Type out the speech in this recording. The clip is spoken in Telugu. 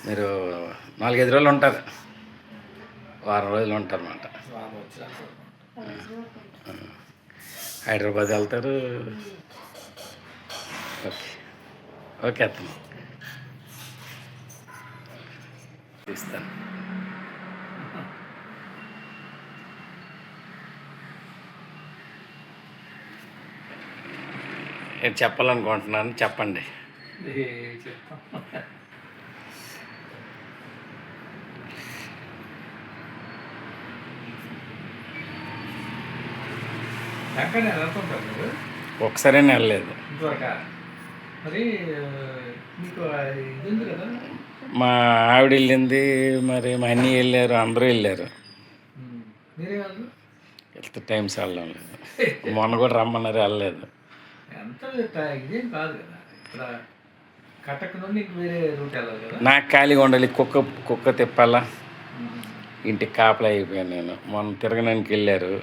మీరు 4-5 రోజులు ఉంటారు, వారం రోజులు ఉంటారు అన్నమాట. హైదరాబాద్ వెళ్తారు. ఓకే ఓకే అతను తీస్తాను. నేను చెప్పాలనుకుంటున్నాను, చెప్పండి. ఒకసారి వెళ్ళలేదు. మా ఆవిడ వెళ్ళింది, మరి మా అన్నీ వెళ్ళారు, అందరూ వెళ్ళారు. వెళ్తే టైమ్స్ వెళ్ళడం లేదు. మొన్న కూడా రమ్మన్నారు, వెళ్ళలేదు. నాకు ఖాళీగా ఉండాలి, కుక్క తిప్పాలా, ఇంటికి కాపలా అయిపోయాను నేను. మొన్న తిరగడానికి వెళ్ళారు,